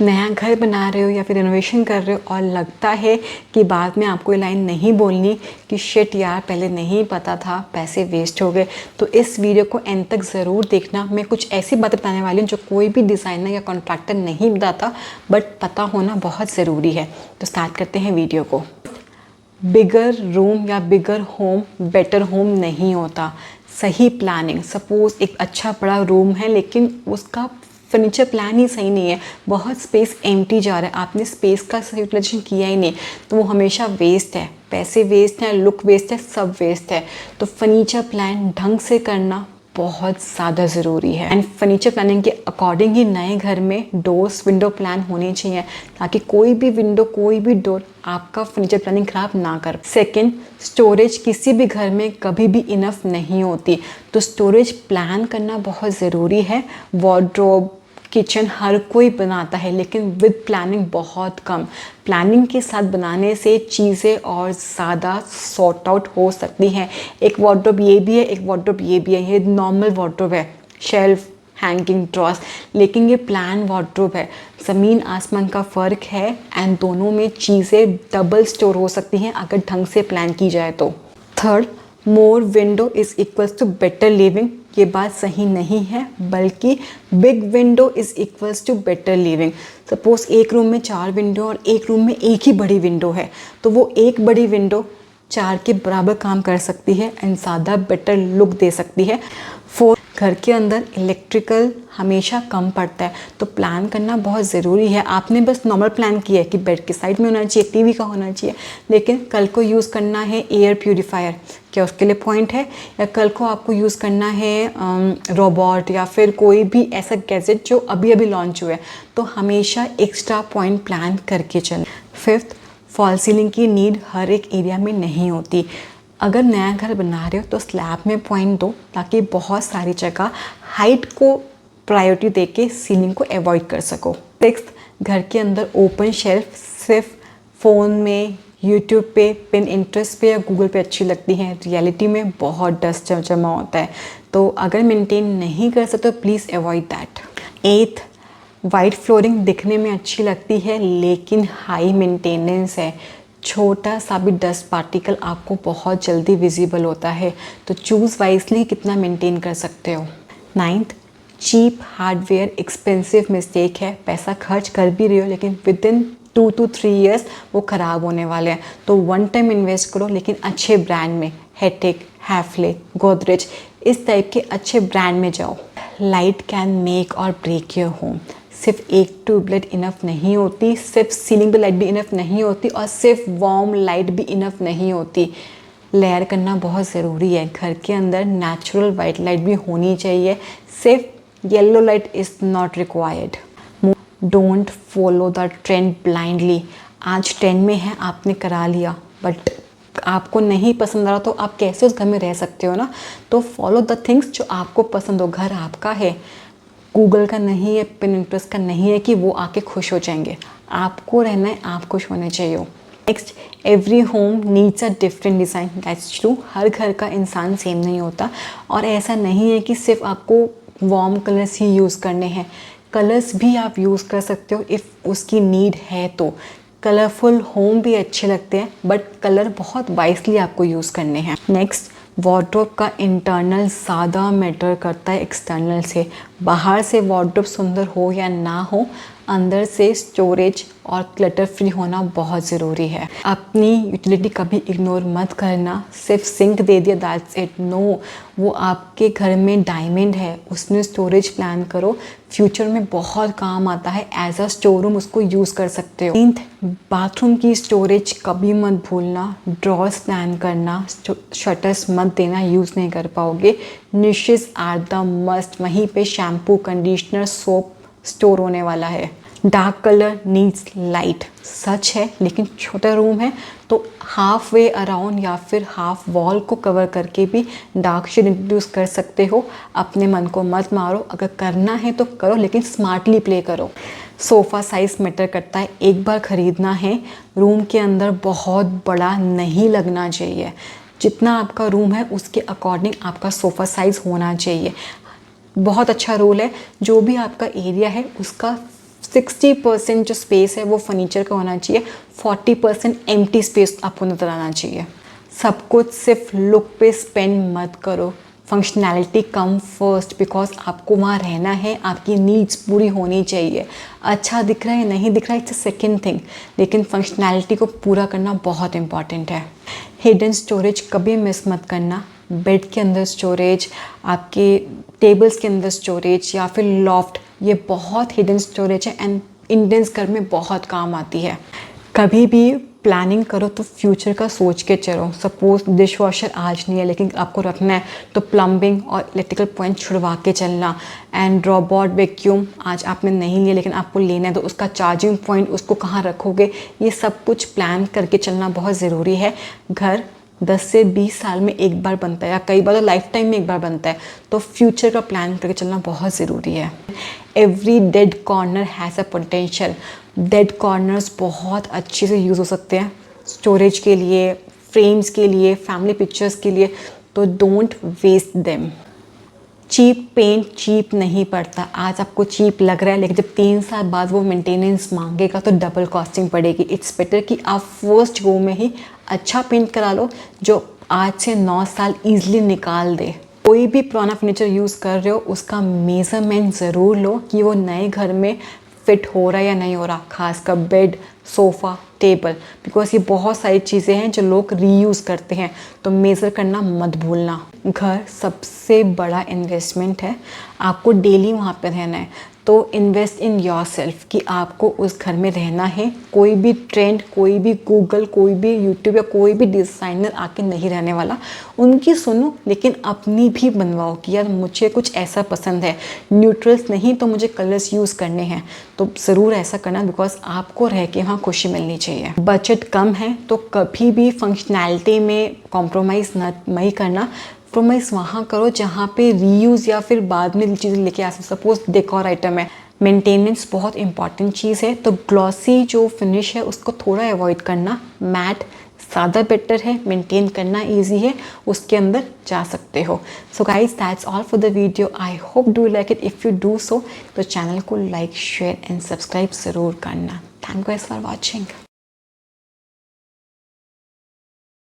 नया घर बना रहे हो या फिर रिनोवेशन कर रहे हो और लगता है कि बाद में आपको ये लाइन नहीं बोलनी कि शिट यार पहले नहीं पता था, पैसे वेस्ट हो गए, तो इस वीडियो को एंड तक ज़रूर देखना। मैं कुछ ऐसी बातें बताने वाली हूँ जो कोई भी डिज़ाइनर या कॉन्ट्रैक्टर नहीं बताता, बट पता होना बहुत ज़रूरी है। तो स्टार्ट करते हैं वीडियो को। बिगर रूम या बिगर होम बेटर होम नहीं होता। सही प्लानिंग, सपोज़ एक अच्छा बड़ा रूम है लेकिन उसका फर्नीचर प्लान ही सही नहीं है, बहुत स्पेस एम्प्टी जा रहा है, आपने स्पेस का सही यूटिलाइजेशन किया ही नहीं, तो वो हमेशा वेस्ट है, पैसे वेस्ट हैं, लुक वेस्ट है, सब वेस्ट है। तो फर्नीचर प्लान ढंग से करना बहुत ज़्यादा ज़रूरी है। एंड फर्नीचर प्लानिंग के अकॉर्डिंग ही नए घर में डोर्स विंडो प्लान होने चाहिए ताकि कोई भी विंडो कोई भी डोर आपका फर्नीचर प्लानिंग ख़राब ना कर। सेकंड, स्टोरेज किसी भी घर में कभी भी इनफ नहीं होती, तो स्टोरेज प्लान करना बहुत ज़रूरी है। वार्डरोब, किचन हर कोई बनाता है लेकिन विद प्लानिंग बहुत कम। प्लानिंग के साथ बनाने से चीज़ें और ज़्यादा सॉर्ट आउट हो सकती हैं। एक वार्डरोब ये भी है, एक वार्डरोब ये भी है, ये नॉर्मल वार्डरोब है, शेल्फ, हैंगिंग ड्रॉस, लेकिन ये प्लान वार्डरोब है। ज़मीन आसमान का फ़र्क है एंड दोनों में चीज़ें डबल स्टोर हो सकती हैं अगर ढंग से प्लान की जाए तो। Third, more window is equals to better living, ये बात सही नहीं है, बल्कि big window is equals to better living. Suppose एक रूम में 4 विंडो और एक रूम में एक ही बड़ी विंडो है, तो वो एक बड़ी विंडो 4 के बराबर काम कर सकती है एंड ज़्यादा बेटर लुक दे सकती है। फोर्थ, घर के अंदर इलेक्ट्रिकल हमेशा कम पड़ता है, तो प्लान करना बहुत ज़रूरी है। आपने बस नॉर्मल प्लान किया है कि बेड के साइड में होना चाहिए, टीवी का होना चाहिए, लेकिन कल को यूज़ करना है एयर प्यूरीफायर, क्या उसके लिए पॉइंट है? या कल को आपको यूज़ करना है रोबोट या फिर कोई भी ऐसा गैजेट जो अभी अभी लॉन्च हुआ है, तो हमेशा एक्स्ट्रा पॉइंट प्लान करके चलें। फिफ्थ, फॉल सीलिंग की नीड हर एक एरिया में नहीं होती। अगर नया घर बना रहे हो तो स्लैब में पॉइंट दो ताकि बहुत सारी जगह हाइट को प्रायोरिटी देके सीलिंग को अवॉइड कर सको। सिक्स्थ, घर के अंदर ओपन शेल्फ सिर्फ फ़ोन में, यूट्यूब पे, पिनिंटरेस्ट पे या गूगल पे अच्छी लगती हैं, रियलिटी में बहुत डस्ट जमा होता है, तो अगर मेंटेन नहीं कर सकते तो प्लीज़ अवॉइड दैट। एथ, वाइट फ्लोरिंग दिखने में अच्छी लगती है लेकिन हाई मेंटेनेंस है, छोटा सा भी डस्ट पार्टिकल आपको बहुत जल्दी विजिबल होता है, तो चूज़ वाइजली कितना मेंटेन कर सकते हो। Ninth, cheap hardware expensive mistake है, पैसा खर्च कर भी रहे हो लेकिन विद इन 2 to 3 ईयर्स वो ख़राब होने वाले हैं, तो वन टाइम इन्वेस्ट करो लेकिन अच्छे ब्रांड में, हेटेक, हैफले, गोदरेज, इस टाइप के अच्छे ब्रांड में जाओ। लाइट कैन मेक और ब्रेक योर होम, सिर्फ एक ट्यूबलाइट इनफ नहीं होती, सिर्फ सीलिंग पे लाइट भी इनफ नहीं होती और सिर्फ वार्म लाइट भी इनफ नहीं होती। लेयर करना बहुत ज़रूरी है। घर के अंदर नेचुरल वाइट लाइट भी होनी चाहिए, सिर्फ yellow light is not required. Don't follow the trend blindly. आज ट्रेंड में है, आपने करा लिया, बट आपको नहीं पसंद आ रहा तो आप कैसे उस घर में रह सकते हो ना। तो फॉलो द थिंग्स जो आपको पसंद हो। घर आपका है, गूगल का नहीं है, पिनिंटरेस्ट का नहीं है कि वो आके खुश हो जाएंगे। आपको रहना है, आप खुश होने चाहिए हो। Next, every home needs a different design, that's true. हर घर का इंसान सेम नहीं होता और ऐसा नहीं है कि सिर्फ आपको वार्म कलर्स ही यूज़ करने हैं, कलर्स भी आप यूज़ कर सकते हो इफ़ उसकी नीड है तो। कलरफुल होम भी अच्छे लगते हैं बट कलर बहुत वाइजली आपको यूज़ करने हैं। नेक्स्ट, वार्डरोब का इंटरनल ज़्यादा मैटर करता है एक्सटर्नल से। बाहर से वार्डरोब सुंदर हो या ना हो, अंदर से स्टोरेज और क्लटर फ्री होना बहुत ज़रूरी है। अपनी यूटिलिटी कभी इग्नोर मत करना, सिर्फ सिंक दे दिया दैट्स इट, नो, वो आपके घर में डायमंड है, उसमें स्टोरेज प्लान करो, फ्यूचर में बहुत काम आता है, एज अ स्टोर रूम उसको यूज़ कर सकते हो। नींथ, बाथरूम की स्टोरेज कभी मत भूलना, ड्रॉर्स प्लान करना, शटर्स मत देना, यूज़ नहीं कर पाओगे। निशेस आर द मस्ट, वहीं पे शैम्पू, कंडीशनर, सोप स्टोर होने वाला है। डार्क कलर नीड्स लाइट, सच है, लेकिन छोटा रूम है तो हाफ वे अराउंड या फिर हाफ वॉल को कवर करके भी डार्क शेड इंट्रोड्यूस कर सकते हो। अपने मन को मत मारो, अगर करना है तो करो लेकिन स्मार्टली प्ले करो। सोफ़ा साइज़ मैटर करता है, एक बार ख़रीदना है, रूम के अंदर बहुत बड़ा नहीं लगना चाहिए। जितना आपका रूम है उसके अकॉर्डिंग आपका सोफ़ा साइज़ होना चाहिए। बहुत अच्छा रूल है, जो भी आपका एरिया है उसका 60% जो स्पेस है वो फर्नीचर का होना चाहिए, 40% एम्प्टी स्पेस आपको नजर आना चाहिए। सब कुछ सिर्फ लुक पे स्पेंड मत करो, फंक्शनैलिटी कम फर्स्ट, बिकॉज आपको वहाँ रहना है, आपकी नीड्स पूरी होनी चाहिए। अच्छा दिख रहा है नहीं दिख रहा है, इट्स अ सेकेंड थिंग, लेकिन फंक्शनैलिटी को पूरा करना बहुत इंपॉर्टेंट है। हिडन स्टोरेज कभी मिस मत करना। बेड के अंदर स्टोरेज, आपके टेबल्स के अंदर स्टोरेज या फिर लॉफ्ट, ये बहुत हिडन स्टोरेज है एंड इंडियंस घर में बहुत काम आती है। कभी भी प्लानिंग करो तो फ्यूचर का सोच के चलो। सपोज डिश वॉशर आज नहीं है लेकिन आपको रखना है, तो प्लम्बिंग और इलेक्ट्रिकल पॉइंट छुड़वा के चलना। एंड रोबोट वैक्यूम आज आपने नहीं लिया लेकिन आपको लेना है, तो उसका चार्जिंग पॉइंट उसको कहाँ रखोगे, ये सब कुछ प्लान करके चलना बहुत ज़रूरी है। घर 10 से 20 साल में एक बार बनता है या कई बार तो लाइफ टाइम में एक बार बनता है, तो फ्यूचर का प्लान करके चलना बहुत ज़रूरी है। Every dead corner has a potential. Dead corners बहुत अच्छे से यूज़ हो सकते हैं स्टोरेज के लिए, फ्रेम्स के लिए, फैमिली पिक्चर्स के लिए, तो don't waste them. Cheap paint cheap नहीं पड़ता। आज आपको चीप लग रहा है लेकिन जब 3 साल बाद वो मेंटेनेंस मांगेगा तो डबल कॉस्टिंग पड़ेगी। इट्स बेटर कि आप फर्स्ट गो में ही अच्छा पेंट करा लो जो आज से 9 साल ईजिली निकाल दे। कोई भी पुराना फर्नीचर यूज़ कर रहे हो उसका मेज़रमेंट ज़रूर लो कि वो नए घर में फिट हो रहा है या नहीं हो रहा, खासकर बेड, सोफ़ा, टेबल, बिकॉज ये बहुत सारी चीज़ें हैं जो लोग रीयूज़ करते हैं, तो मेज़र करना मत भूलना। घर सबसे बड़ा इन्वेस्टमेंट है, आपको डेली वहाँ पे रहना है, तो इन्वेस्ट इन योरसेल्फ कि आपको उस घर में रहना है। कोई भी ट्रेंड, कोई भी गूगल, कोई भी यूट्यूब या कोई भी डिज़ाइनर आके नहीं रहने वाला। उनकी सुनो लेकिन अपनी भी बनवाओ कि यार मुझे कुछ ऐसा पसंद है, न्यूट्रल्स नहीं तो मुझे कलर्स यूज़ करने हैं, तो ज़रूर ऐसा करना, बिकॉज आपको रह के वहाँ खुशी मिलनी चाहिए। बजट कम है तो कभी भी फंक्शनैलिटी में कॉम्प्रोमाइज़ नहीं करना। कॉम्प्रोमाइज़ वहाँ करो जहाँ पे रीयूज़ या फिर बाद में चीज़ें लेके आ सकते। सपोज डेकोर आइटम है, मेंटेनेंस बहुत इंपॉर्टेंट चीज़ है, तो ग्लॉसी जो फिनिश है उसको थोड़ा अवॉइड करना। मैट ज़्यादा बेटर है, मेंटेन करना इजी है, उसके अंदर जा सकते हो। So guys that's all for the video. I hope do like it. If you do so तो चैनल को लाइक, शेयर एंड सब्सक्राइब ज़रूर करना। Thank you guys for watching.